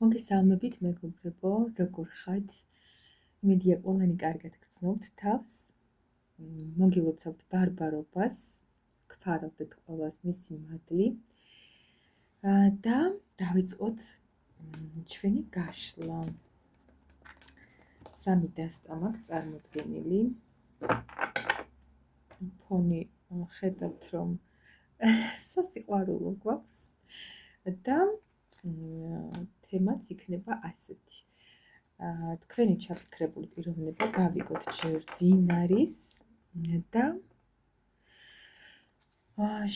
მოგესალმებით მეგობრებო, როგორ ხართ? იმედია ყველანი კარგად გრძნობთ თავს. მოგილოცავთ ბარბარობას, გფარავდეთ ყველას მისი მადლი. და დავიწყოთ ჩვენი გაშლა. სამი დასტა მაქვს წარმოდგენილი. ფონი ხედავთ რომ სასიყვარულო გვაქვს და თემაც იქნება ასეთი. თქვენი ჩაფიქრებული პიროვნება გავიგოთ ჯერ ვინ არის და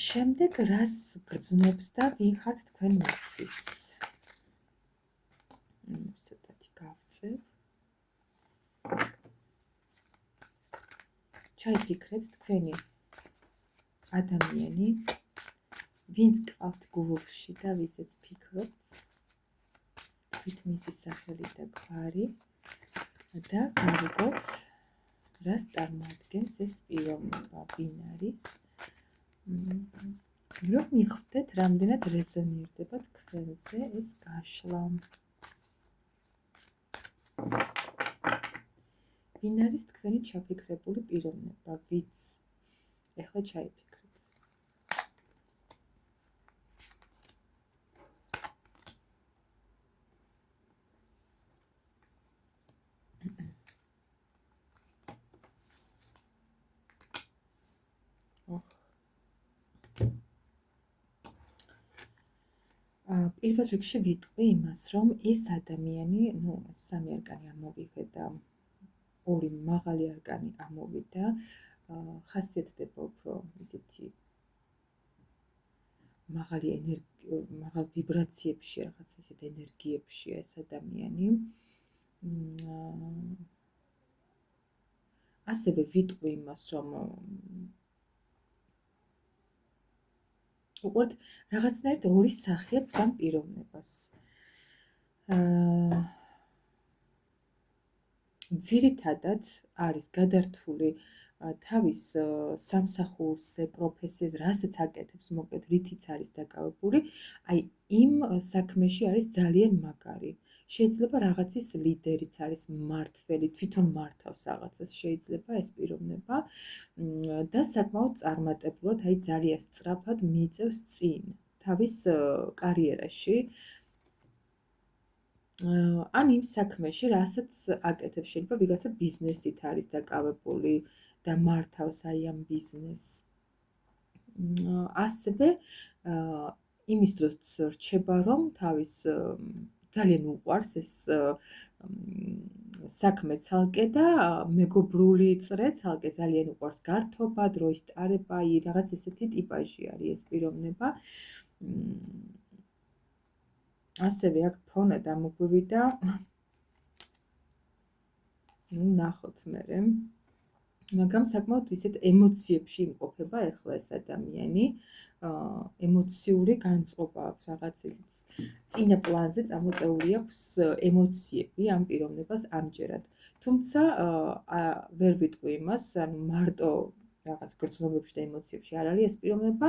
შემდეგ რას გრძნობს და ვინ ხართ თქვენ მისთვის. ცოტათი გავწევ. ჩაიფიქრეთ თქვენი ადამიანი, ვინც გყავთ გულში და ვისაც ფიქრობთ, თვით მისი სახელი და გვარი და გავიგოთ რას წარმოადგენს ეს პიროვნება, ვინ არის. რომ მიხვდეთ, რამდენად რეზონირდება თქვენზე ეს გაშლა. ვინ არის თქვენი ჩაფიქრებული პიროვნება, ვიც ეხლა ჩაიფიქრეთ. პირველ რიგში ვიტყვი იმას, რომ ეს ადამიანი, სამი არკანი ამოვიღე და ორი მაღალი არკანი ამოვიდა, ხასიათდება უფრო ისეთი მაღალ ვიბრაციებში, რაღაც ისეთ ენერგიებში ეს ადამიანი. ასევე ვიტყვი იმას, რომ უყურეთ, რაღაცნაირად ორი სახე აქვს ამ პიროვნებას. ძირითადად არის გადართული თავის სამსახურზე, პროფესიაზე, რასაც აკეთებს, მოკლედ, რითიც არის დაკავებული, აი იმ საქმეში არის ძალიან მაგარი. შეიძლება რაღაცის ლიდერიც არის, მმართველი, თვითონ მართავს რაღაცას, შეიძლება ეს პიროვნება და საკმაოდ წარმატებულად, აი ძალიან სწრაფად მიიწევს წინ თავის კარიერაში. ან იმ საქმეში, რასაც აკეთებს, შეიძლება ვიღაცა ბიზნესით არის დაკავებული და მართავს აი ამ ბიზნესს. ასევე იმის დროც რჩება, რომ თავის ძალიან უყვარს ეს საქმე ცალკე და მეგობრული წრე ცალკე ძალიან უყვარს გართობა, დროის ტარება, რაღაც ესეთი ტიპაჟი არის ეს პიროვნება. ასევე აქ ფონად ამოგვივიდა, ნახოთ მერე, მაგრამ საკმაოდ ისეთ ემოციებში იმყოფება ახლა ეს ადამიანი, ემოციური განწყობა აქვს, რაღაც ისეთ წინა პლანზე წამოწეული აქვს ემოციები ამ პიროვნებას ამჯერად. თუმცა ვერ ვიტყვი იმას, ანუ მარტო რაღაც გრძნობებში და ემოციებში არ არის ეს პიროვნება,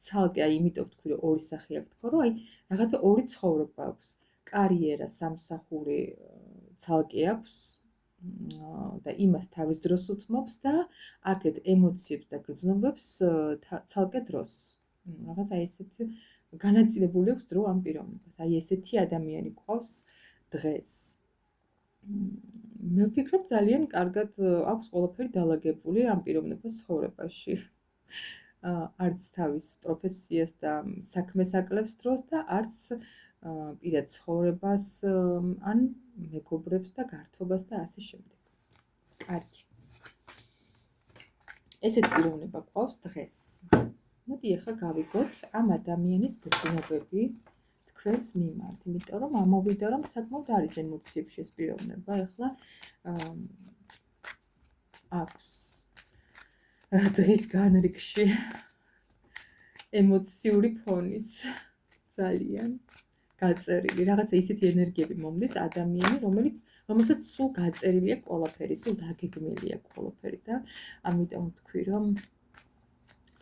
ცალკე, აი იმიტომ ვთქვი, რომ ორი სახე აქვს თქო, რომ აი რაღაცა ორი ცხოვრება აქვს. კარიერა, სამსახური ცალკე აქვს და იმას თავის დროს უთმობს და აქეთ ემოციებს და გრძნობებს ცალკე დროს. რაღაც აი ესეთ განაწილებული აქვს დრო ამ პიროვნებას. აი ესეთი ადამიანი გვყავს დღეს. მე ვფიქრობ, ძალიან კარგად აქვს ყველაფერი დალაგებული ამ პიროვნებას ცხოვრებაში. არც თავის პროფესიას და საქმეს აკლებს დროს და არც პირად ცხოვრებას, ან მეგობრებს და გართობას და ასე შემდეგ. კარგი. ესეთი პიროვნება გვყავს დღეს. მოდი ახლა გავიგოთ ამ ადამიანის გრძნობები თქვენს მიმართ, იმიტომ რომ ამოვიდა, რომ საკმაოდ არის ემოციებში ეს პიროვნება, ახლა აქვს დღის განრიგში ემოციური ფონიც ძალიან გაწერილი, რაღაცა ისეთი ენერგიები მომდის ადამიანი, რომელსაც სულ გაწერილი აქვს ყველაფერი, სულ დაგეგმილი აქვს ყველაფერი და ამიტომ ვთქვი, რომ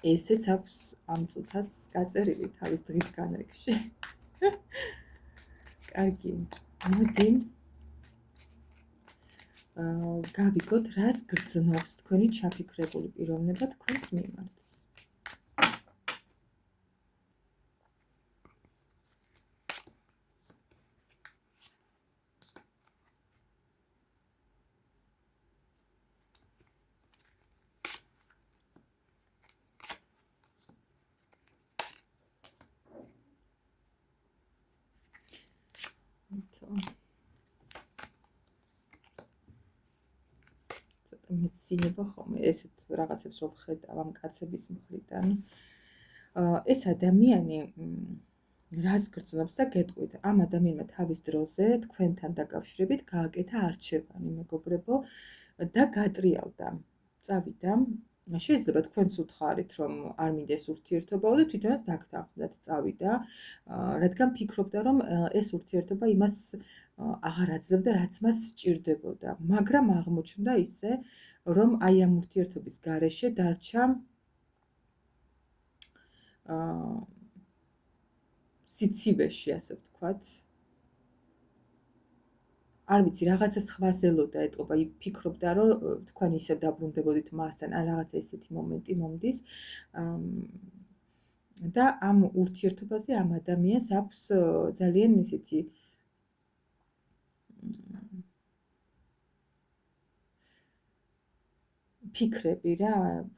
ესეც აქვს ამ წუთას გაწერილი თავის დღის განრიგში. კარგი. მოდი გავიგოთ, რას გრძნობს თქვენი ჩაფიქრებული პიროვნება თქვენს მიმართ. მეცინება ხოლმე ესეთ რაღაცებს რომ ხედავ ამ კაცების მხრიდან. ეს ადამიანი რას გრძნობს და გეტყვით, ამ ადამიანმა თავის დროზე თქვენთან დაკავშირებით გააკეთა არჩევანი, მეგობრებო, და გატრიალდა. წავიდა. შეიძლება თქვენც უთხარით, რომ არ მინდეს ურთიერთობაო და თვითონაც დაგთანხმდათ წავიდა, რადგან ფიქრობდა, რომ ეს ურთიერთობა იმას აღარ აძლევდა, რაც მას სჭირდებოდა. მაგრამ აღმოჩნდა ისე, რომ აი ამ ურთიერთობის გარეშე დარჩა სიცივეში, ასე ვთქვათ. არ ვიცი, რაღაცა სხვას ელოდა, ეტყობა, ფიქრობდა, რომ თქვენ ისევ დაბრუნდებოდით მასთან, ან რაღაცა ისეთი მომენტი მომდის. და ამ ურთიერთობაზე ამ ადამიანს აქვს ძალიან ისეთი ფიქრები რა,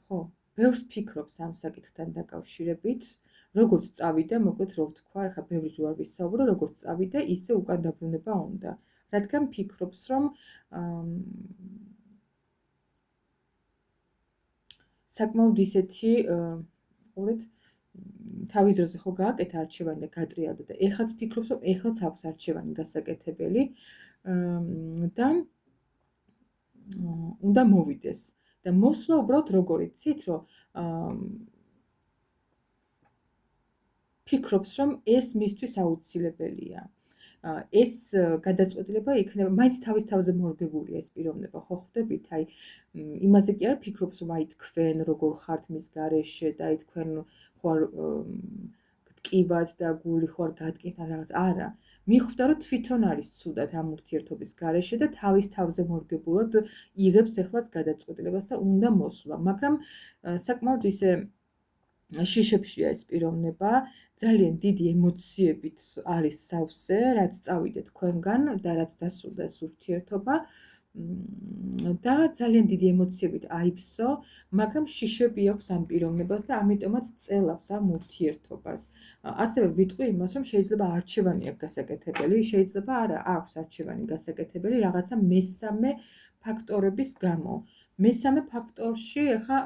ხო, ბევრს ფიქრობს ამ საკითხთან დაკავშირებით, როგორც წავიდა, მოკლედ რო ვთქვა, ეხლა ბევრი რო არ ვისაუბრო, როგორც წავიდა, ისე უკან დაბრუნება უნდა. რადგან ფიქრობს, რომ საკმაოდ ისეთი, ყურეთ, თავის დროზე ხო გააკეთა არჩევანი და გატრიალდა და ეხლაც ფიქრობს, რომ ეხლაც აქვს არჩევანი გასაკეთებელი და უნდა მოვიდეს. და მოსვლა უბრალოდ როგორ იცით, რომ ფიქრობს, რომ ეს მისთვის აუცილებელია. ეს გადაწყვეტილება იქნება, მაინც თავის თავზე მორგებულია ეს პიროვნება, ხო ხვდებით? აი, იმაზე კი არ ფიქრობს, რომ აი თქვენ როგორ ხართ მის გარეშე და აი თქვენ ხوار გტკიბათ და გული ხوار გატკით ან რაღაც. არა. მიხვდა, რომ თვითონ არის ცუდად ამ ურთიერთობის გარეშე და თავის თავზე მორგებულად იღებს ეხლაც გადაწყვეტილებას და უნდა მოსვლა. მაგრამ საკმაოდ ისე შიშებშია ეს პიროვნება, ძალიან დიდი ემოციებით არის სავსე, რაც წავიდა თქვენგან და რაც დასრულდა ეს ურთიერთობა და ძალიან დიდი ემოციებით აიფსო, მაგრამ შიშები აქვს ამ პიროვნებას და ამიტომაც წელავს ამ ურთიერთობას. ასევე ვიტყვი იმას, რომ შეიძლება არჩევანი აქვს გასაკეთებელი, შეიძლება არა აქვს არჩევანი გასაკეთებელი რაღაცა მესამე ფაქტორების გამო. მესამე ფაქტორში ეხა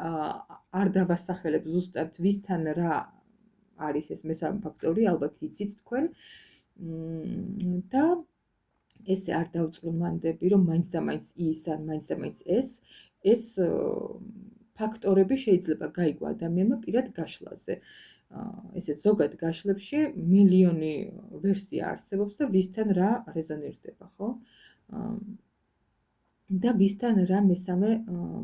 არ დავასახელებ ზუსტად ვისთან რა არის ეს მესამე ფაქტორი, ალბათ იცით თქვენ. და ესე არ დავწვრილმანდები, რომ მაინც და მაინც ის ან მაინც და მაინც ეს ფაქტორები შეიძლება გაიგო ადამიანმა პირად გაშლაზე. ესე ზოგად გაშლებში მილიონი ვერსია არსებობს და ვისთან რა რეზონირდება, ხო? და ვისთან რა მესამე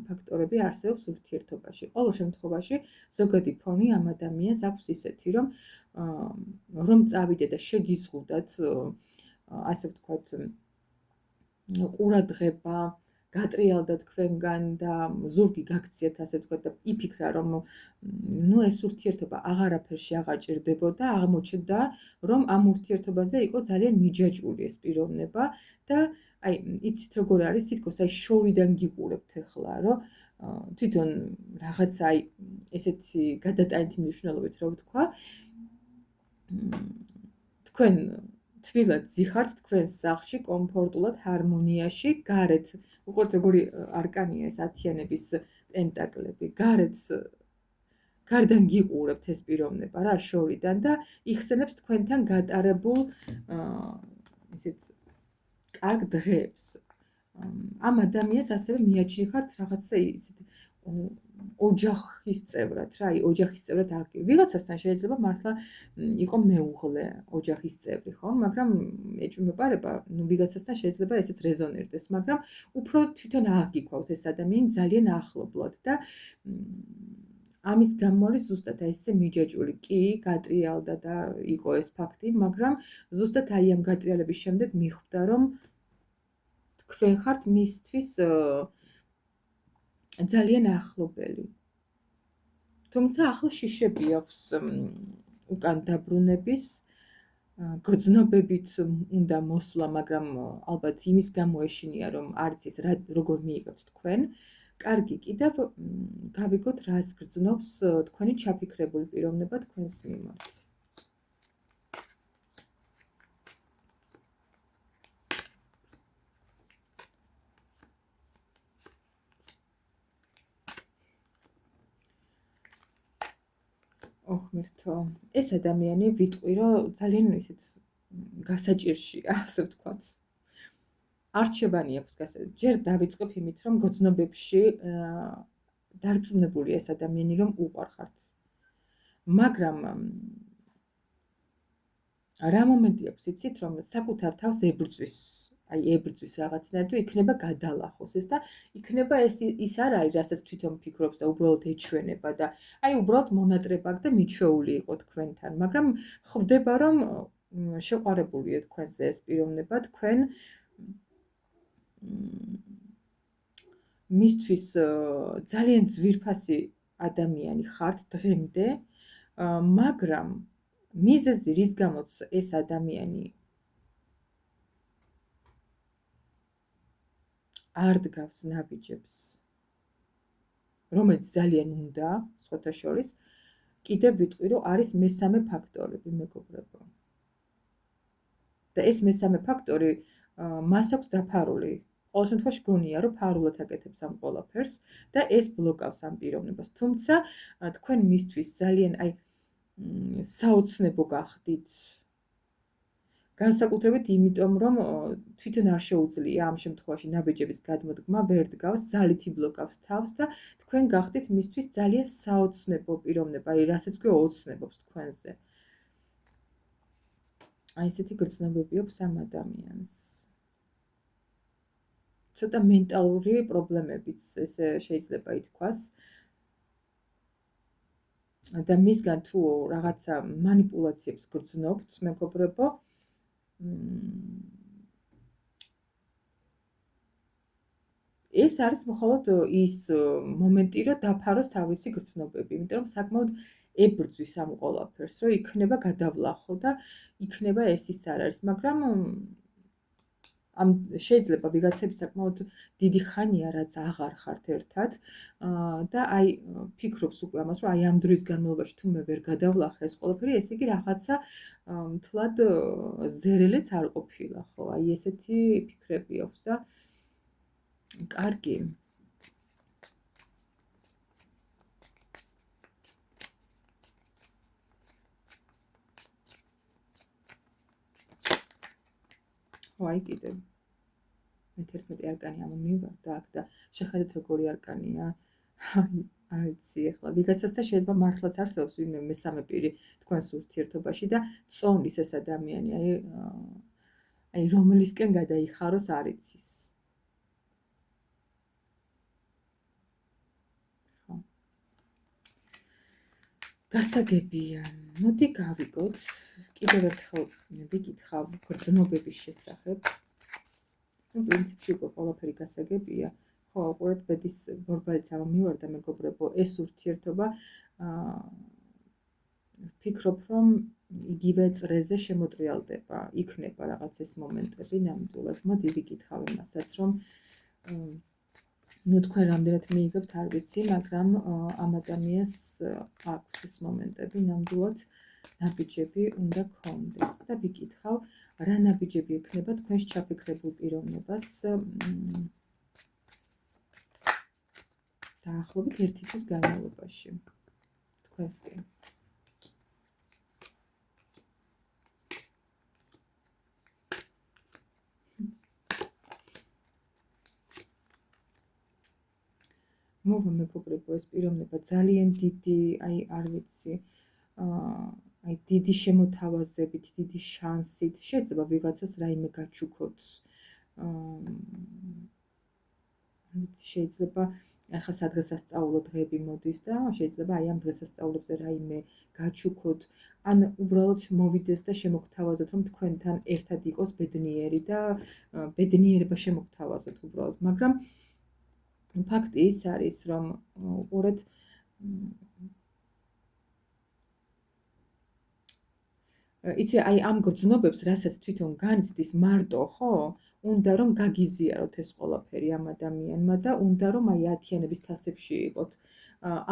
ფაქტორები არსებობს ურთიერთობაში. ყოველ შემთხვევაში ზოგადი ფონი ამ ადამიანს აქვს ისეთი, რომ წავიდე და შეგიზღუდათ, ასე ვთქვათ, ყურადღება, გატრიალდა თქვენგან და ზურგი გაქციეთ, ასე ვთქვათ, და იფიქრა, რომ ეს ურთიერთობა აღარაფერში აღარ ჭირდებოდა, აღმოჩნდა, რომ ამ ურთიერთობაზე იყო ძალიან მიჯაჭვული ეს პიროვნება და აი, იცით როგორ არის, თითქოს აი შორიდან გიყურებთ ახლა, რომ თვითონ რაღაცა აი ესეთი გადატანითი მნიშვნელობით რო ვთქვა, თქვენ თბილად ზიხართ თქვენს სახლში, კომფორტულად, ჰარმონიაში, გარეთ, უყურეთ როგორი არკანია ეს ათიანების პენტაკლები, გარდან გიყურებთ ეს პიროვნება რა შორიდან და იხსენებს თქვენთან გატარებულ ისეთ კარგ დღეებს. ამ ადამიანს ასევე მიაჩნიხართ რაღაცა ისეთ ოჯახის წევრად რა, აი ოჯახის წევრად არგი. ვიღაცასთან შეიძლება მართლა იყო მეუღლე, ოჯახის წევრი, ხო? მაგრამ ეჭვმეპარება, ვიღაცასთან შეიძლება ესეც რეზონირდეს, მაგრამ უფრო თვითონ აღგიქვავთ ეს ადამიანი ძალიან ახლობლად და ამის გამო არის ზუსტად აი ესე მიჯაჭვული. კი, გატრიალდა და იყო ეს ფაქტი, მაგრამ ზუსტად აი ამ გატრიალების შემდეგ მიხვდა, რომ თქვენ ხართ მისთვის ძალიან ახლობელი. თუმცა ახლა შიშები აქვს უკან დაბრუნების, გრძნობებით უნდა მოსვლა, მაგრამ ალბათ იმის გამო ეშინია, რომ არც ის როგორ მიიღებთ თქვენ. კარგი, კიდევ გავიგოთ, რას გრძნობს თქვენი ჩაფიქრებული პიროვნება თქვენს მიმართ. ღმერთო, ეს ადამიანი ვიტყვი, რომ ძალიან ისეთ გასაჭირშია, ასე ვთქვათ. არჩევანი აქვს ჯერ დავიწყებ იმით, რომ გრძნობებში დარწმუნებული ეს ადამიანი, რომ უყვარხართ. მაგრამ რა მომენტი აქვს, იცით, რომ საკუთარ თავს ებრძვის, აი ებრძვის რაღაცნაირად თუ იქნება გადალახოს ეს და იქნება ის არ არის, რასაც თვითონ ფიქრობს და უბრალოდ ეჩვენება და აი უბრალოდ მონატრება აქვს და მიჩვეული იყო თქვენთან, მაგრამ ხვდება, რომ შეყვარებულია თქვენზე ეს პიროვნება, თქვენ მისთვის ძალიან ძვირფასი ადამიანი ხართ დღემდე, მაგრამ მიზეზი, რის გამოც ეს ადამიანი არ დგავს ნაბიჯებს, რომელიც ძალიან უნდა, სხვათა შორის, კიდევ ვიტყვი, რომ არის მესამე ფაქტორები, მეგობრებო. და ეს მესამე ფაქტორი მას აქვს დაფარული. ყოველ შემთხვევაში გონია, რომ ფარულად აკეთებს ამ ყველაფერს და ეს ბლოკავს ამ პიროვნებას. თუმცა თქვენ მისთვის ძალიან აი საოცნებო გახდით. განსაკუთრებით იმიტომ, რომ თვითონ არ შეუძლია ამ შემთხვევაში ნაბიჯების გადმოდგმა, ვერ დგავს, ძალით იბლოკავს თავს და თქვენ გახდით მისთვის ძალიან საოცნებო პიროვნება, აი რასაც ქვია ოცნებობს თქვენზე. აი ესეთი გრძნობები აქვს ამ ადამიანს. ცოტა მენტალური პრობლემებიც ესე შეიძლება ითქვას. და მისგან თუ რაღაცა მანიპულაციებს გრძნობთ, მეგობრებო, ეს არის მხოლოდ ის მომენტი, რომ დაფაროს თავისი გრძნობები, იმიტომ რომ საკმაოდ ებრძვის ამ ყველაფერს, რომ იქნება გადავლახო და იქნება ეს ის არ არის, მაგრამ ამ შეიძლება ვიღაცები საკმაოდ დიდი ხანია, რაც აღარ ხართ ერთად და აი ფიქრობს უკვე ამას, რომ აი ამ დროის განმავლობაში თუ მე ვერ გადავლახე ეს ყველაფერი, ესე იგი რაღაცა მთლად ზერელეც არ ყოფილა, ხო? აი ესეთი ფიქრები აქვს და კარგი. აი კიდევ მე-11 არკანი ამომივარდა აქ და შეხედეთ როგორი არკანია. არ ვიცი, ახლა ვიღაცასთან შეიძლება მართლაც არსებობს ვინმე მესამე პირი თქვენს ურთიერთობაში და წონის ეს ადამიანი, აი რომლისკენ გადაიხაროს არ იცის. ხო. გასაგებია. მოდი გავიგოთ, კიდევ ერთხელ ვიკითხავ გრძნობების შესახებ. პრინციპში უკვე ყველაფერი გასაგებია. ხო, უყურეთ, ბედის ბორბალიც ამომივარდა, მეგობრებო, ეს ურთიერთობა ვფიქრობ, რომ იგივე წრეზე შემოტრიალდება, იქნება რაღაც ეს მომენტები ნამდვილად. მოდი ვიკითხავ იმასაც, რომ ნუ თქვენ რამდენად მიიღებთ, არ ვიცი, მაგრამ ამ ადამიანს აქვს ეს მომენტები ნამდვილად ნაბიჯები უნდა გქონდეს და ვიკითხავ, რა ნაბიჯები ექნება თქვენს ჩაფიქრებულ პიროვნებას დაახლოებით 1 თვის განმავლობაში თქვენსკენ. მოვა მეგობრებო, ეს პიროვნება ძალიან დიდი, აი არ ვიცი, აი დიდი შემოთავაზებით, დიდი შანსით, შეიძლება ვიღაცას რაიმე გაჩუქოთ. ვიცი, შეიძლება ახლა სადღესასწაულო დღეები მოდის და შეიძლება აი ამ დღესასწაულებზე რაიმე გაჩუქოთ, ან უბრალოდ მოვიდეს და შემოგთავაზოთ, რომ თქვენთან ერთად იყოს ბედნიერი და ბედნიერება შემოგთავაზოთ უბრალოდ. მაგრამ ფაქტი ის არის, რომ უყურეთ იცი აი ამ გრძნობებს, რასაც თვითონ განცდის მარტო, ხო? უნდა რომ გაგიზიაროთ ეს ყველაფერი ამ ადამიანმა და უნდა რომ აი ათიანების თასებში იყოთ.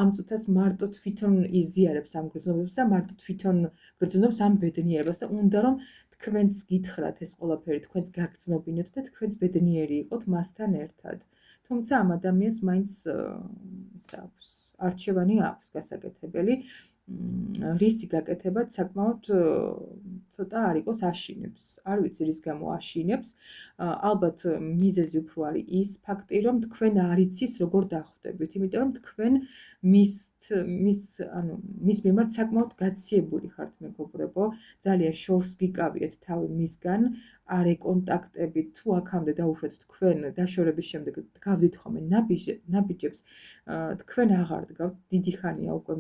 ამ წუთას მარტო თვითონ იზიარებს ამ გრძნობებს და მარტო თვითონ გრძნობს ამ ბედნიერებას და უნდა რომ თქვენს გითხრათ ეს ყველაფერი, თქვენს გაგრძნობინოთ და თქვენს ბედნიერი იყოთ მასთან ერთად. თუმცა ამ ადამიანს მაინც ის აქვს, არჩევანი აქვს გასაკეთებელი. რისი გაკეთებაც საკმაოდ ცოტა არ იყოს აშინებს. არ ვიცი რის გამო აშინებს. ალბათ მიზეზი უფრო არის ის ფაქტი, რომ თქვენ არ იცის როგორ დახვდებით, იმიტომ რომ თქვენ მის მიმართ საკმაოდ გაციებული ხართ მეგობრებო, ძალიან შორს გიკავიეთ თავი მისგან, არ ეკონტაქტებით, თუ აქამდე დაუშვეთ თქვენ დაშორების შემდეგ დგავდით ხოლმე ნაბიჯებს, თქვენ აღარ დგავთ, დიდი ხანია უკვე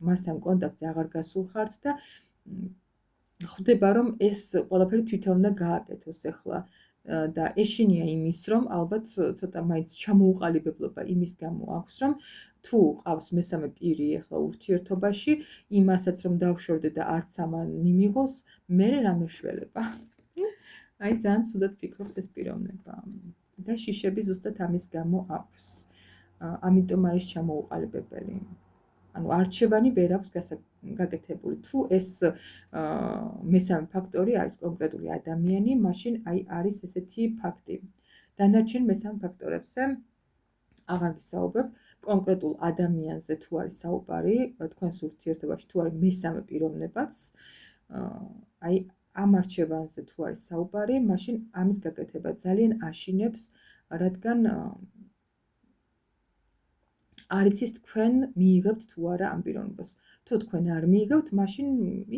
მასთან კონტაქტზე აღარ გასულ ხართ და ხვდება რომ ეს ყველაფერი თვითონ უნდა გააკეთოს ახლა და ეშინია იმის რომ ალბათ ცოტა მაინც ჩამოუყალიბებლობა იმის გამო აქვს რომ თუ ყავს მესამე პირი ახლა ურთიერთობაში იმასაც რომ დავშორდე და არც ამან მიმიღოს მე რა მეშველება აი ძალიან ცუდად ფიქრობს ეს პიროვნება და შიშები ზუსტად ამის გამო აქვს ამიტომ არის ჩამოუყალიბებელი ანუ არჩევანი ვერ აქვს გაკეთებული. თუ ეს მესამე ფაქტორი არის კონკრეტული ადამიანი, მაშინ აი არის ესეთი ფაქტი. დანარჩენ მესამე ფაქტორებზე აღარ ვისაუბრებ. კონკრეტულ ადამიანზე თუ არის საუბარი, თქვენს ურთიერთობაში თუ არის მესამე პიროვნებაც, აი ამ არჩევანზე თუ არის საუბარი, მაშინ ამის გაკეთება ძალიან აშინებს, რადგან არ იცის თქვენ მიიღებთ თუ არა ამ პიროვნებას. თუ თქვენ არ მიიღებთ, მაშინ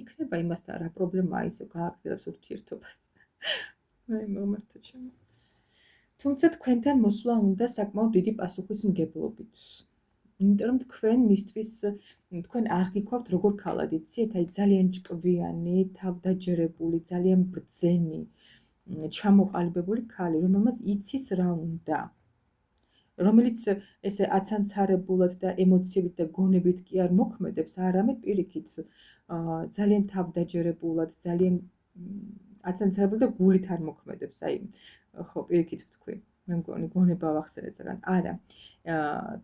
იქნება იმასთან რა პრობლემაა ისე გააგრძელებს ურთიერთობას. აი მომართო ჩემო. თუმცა თქვენთან მოსვლა უნდა საკმაოდ დიდი პასუხისმგებლობით. იმიტომ რომ თქვენ მისთვის თქვენ აღიქვავთ როგორ ქალად იცით, აი ძალიან ჭკვიანი, თავდაჯერებული, ძალიან ბრძენი, ჩამოყალიბებული ქალი, რომელმაც იცის რა უნდა. რომელიც ესე აცანცარებულად და ემოციებით და გონებით კი არ მოქმედებს, არამედ პირიქით ძალიან თავდაჯერებულად, ძალიან აცანცარებულად და გულით არ მოქმედებს. აი, ხო, პირიქით ვთქვი, მე მგონი გონება ვახსენე ძალიან. არა.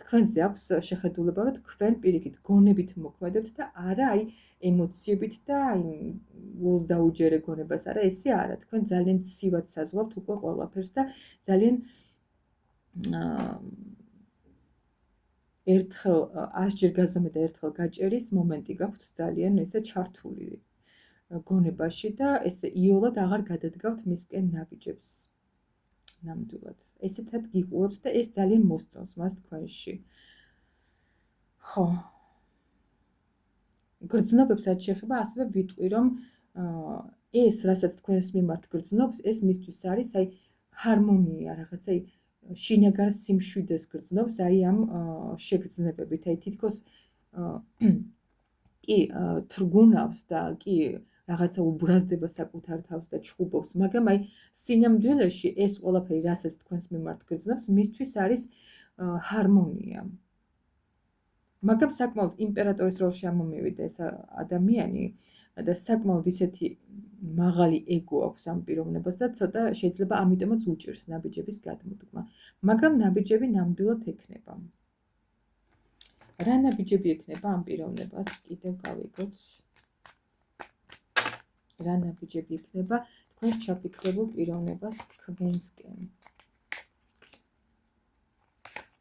თქვენზე აქვს შეხედულება, რომ თქვენ პირიქით გონებით მოქმედებთ და არა აი ემოციებით და აი გულს დაუჯერე გონებას. არა, ესე არა. თქვენ ძალიან ცივად საზღვავთ უკვე ყველაფერს და ძალიან ერთხელ 100-ჯერ გაზომე და ერთხელ გაჭერის მომენტი გაქვთ ძალიან ესე ჩართული გონებაში და ესე იოლად აღარ გადადგავთ მისკენ ნაბიჯებს. ნამდვილად. ესეთად გიყურებთ და ეს ძალიან მოსწონს მას თქვენში. ხო. გრძნობებსაც შეეხება ასევე ვიტყვი რომ ეს რასაც თქვენს მიმართ გრძნობს, ეს მისთვის არის აი ჰარმონია, რაღაცა შინაგან სიმშვიდეს გრძნობს აი ამ შეგრძნებებით. აი თითქოს კი თრგუნავს და კი რაღაცა უბრაზდება საკუთარ თავს და ჩხუბობს, მაგრამ აი სინამდვილეში ეს ყველაფერი რასაც თქვენს მიმართ გრძნობს, მისთვის არის ჰარმონია. მაგრამ საკმაოდ იმპერატორის როლში ამომივიდა ეს ადამიანი და საკმაოდ ისეთი მაღალი ეგო აქვს ამ პიროვნებას და ცოტა შეიძლება ამიტომაც უჭირს ნაბიჯების გადმოდგმა. მაგრამ ნაბიჯები ნამდვილად ექნება. რა ნაბიჯები ექნება ამ პიროვნებას? კიდევ გავიგოთ. რა ნაბიჯები ექნება თქვენს ჩაფიქრებულ პიროვნებას თქვენსკენ?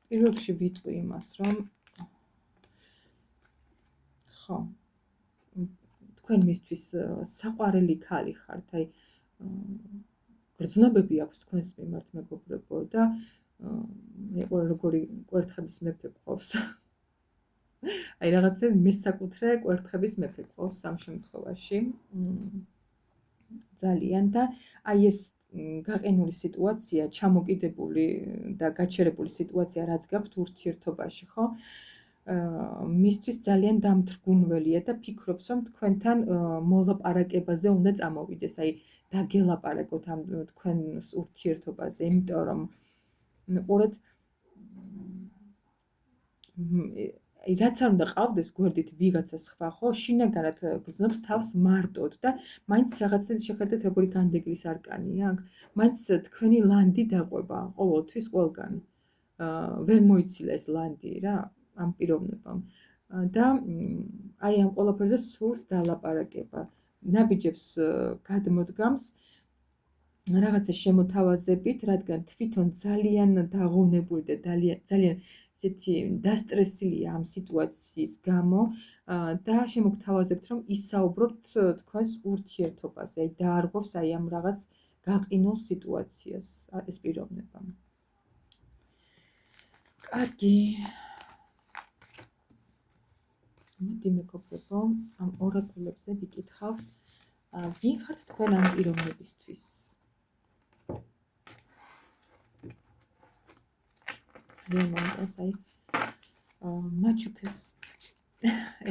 პირველ რიგში ვიტყვი იმას, რომ ხო თქვენ მისთვის საყვარელი ქალი ხართ, აი გრძნობები აქვს თქვენს მიმართ მეგობრებო და როგორი კვერთხების მეფე გყავს. აი რაღაცა მესაკუთრე კვერთხების მეფე გყავს ამ შემთხვევაში. ძალიან და აი ეს გაყინული სიტუაცია, ჩამოკიდებული და გაჩერებული სიტუაცია, რაც გაქვთ ურთიერთობაში, ხო? მისთვის ძალიან დამთრგუნველია და ფიქრობს, რომ თქვენთან მოლაპარაკებაზე უნდა წამოვიდეს, აი დაგელაპარაკოთ ამ თქვენს ურთიერთობაზე, იმიტომ რომ ყურეთ რაც არ უნდა ყავდეს გვერდით ვიღაცა სხვა, ხო, შინაგანად გრძნობს თავს მარტოდ და მაინც რაღაცნაირად შეხედეთ როგორი განდეგლის არკანია აქ, მაინც თქვენი ლანდი დაყვება ყოველთვის ყველგან. ვერ მოიცილა ეს ლანდი რა ამ პიროვნებამ და აი ამ ყველაფერზე სურს დალაპარაკება. ნაბიჯებს გადმოდგამს რაღაცა შემოთავაზებით, რადგან თვითონ ძალიან დაღონებული და ძალიან ისეთი დასტრესილია ამ სიტუაციის გამო და შემოგთავაზებთ, რომ ისაუბროთ თქვენს ურთიერთობაზე, აი დაარღვევს აი ამ რაღაც გაყინულ სიტუაციას ეს პიროვნება. კარგი. მოდი მეგობრებო, ამ ორაკულებზე ვიკითხავთ, ვინ ხართ თქვენ ამ პიროვნებისთვის? ძალიან მომწონს აი მაჩუკეს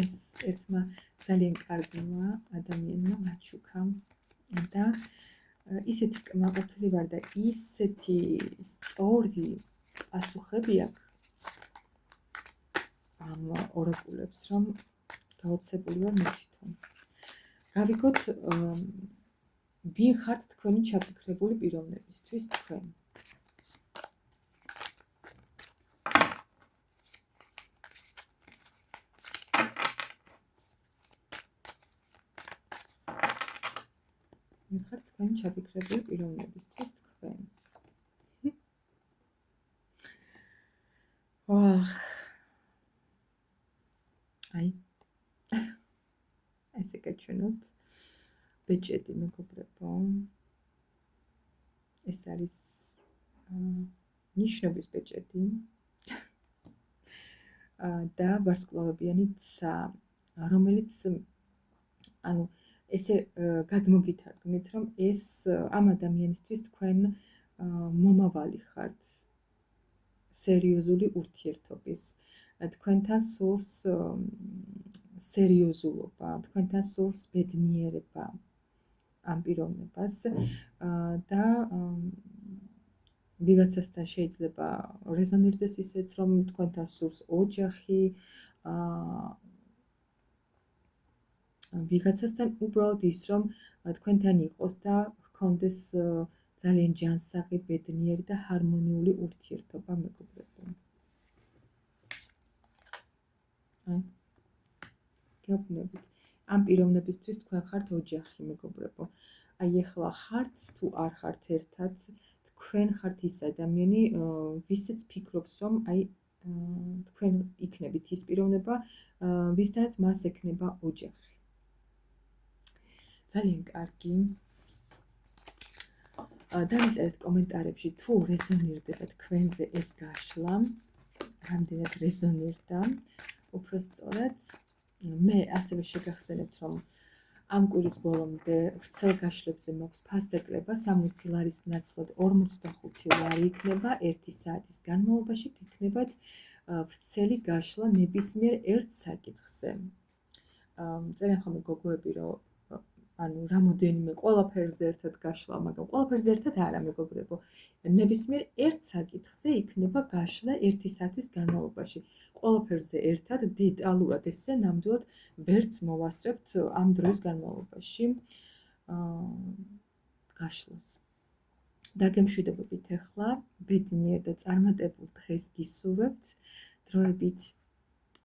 ეს ერთმა ძალიან კარგმა ადამიანმა მაჩუკამ და ისეთი კმაყოფილი ვარ და ისეთი სწორი პასუხები აქვს ამ ორაკულებს, რომ გაოცებული ვარ მე თვითონ. გავიგოთ ვინ ხართ თქვენი ჩაფიქრებული პიროვნებისთვის თქვენ? ვინ ხართ თქვენი ჩაფიქრებული პიროვნებისთვის თქვენ? აი ესე გაჩვენოთ ბეჭედი მეგობრებო. ეს არის ნიშნობის ბეჭედი და ვარსკვლავებიანი ცა, რომელიც ანუ ესე გადმოგითარგმნით, რომ ეს ამ ადამიანისთვის თქვენ მომავალი ხართ სერიოზული ურთიერთობის. თქვენთან სურს სერიოზულობა, თქვენთან სურს ბედნიერება ამ პიროვნებას და ვიღაცასთან შეიძლება რეზონირდეს ისეც, რომ თქვენთან სურს ოჯახი, ვიღაცასთან უბრალოდ ის, რომ თქვენთან იყოს და ჰქონდეს ძალიან ჯანსაღი, ბედნიერი და ჰარმონიული ურთიერთობა მეგობრებო. გეუბნებით. ამ პიროვნებისთვის თქვენ ხართ ოჯახი მეგობრებო. აი ეხლა ხართ თუ არ ხართ ერთად, თქვენ ხართ ის ადამიანი, ვისაც ფიქრობს, რომ აი თქვენ იქნებით ის პიროვნება, ვისთანაც მას ექნება ოჯახი. ძალიან კარგი. დამიწერეთ კომენტარებში თუ რეზონირდება თქვენზე ეს გაშლა, რამდენად რეზონირდა. უпростоრად მე ასევე შეგახსენებთ, რომ ამ კვირის ბოლომდე ვრცელ გაშლებზე მაქვს ფასდაკლება 60 ლარის ნაცვლად 45 ლარი იქნება 1 საათის განმავლობაში გექნებათ ვრცელი გაშლა ნებისმიერ ერთ საკითხზე. წერენ ხოლმე გოგოები, რომ ანუ რამოდენიმე ყველაფერზე ერთად გაშლა, მაგრამ ყველაფერზე ერთად არა მეგობრებო. ნებისმიერ ერთ საკითხზე იქნება გაშლა 1 საათის განმავლობაში. ყველაფერზე ერთად დეტალურად ესე ნამდვილად ვერც მოვასწრებთ ამ დროის განმავლობაში გაშლას. დაგემშვიდობებით ახლა, ბედნიერ და წარმატებულ დღეს გისურვებთ. დროებით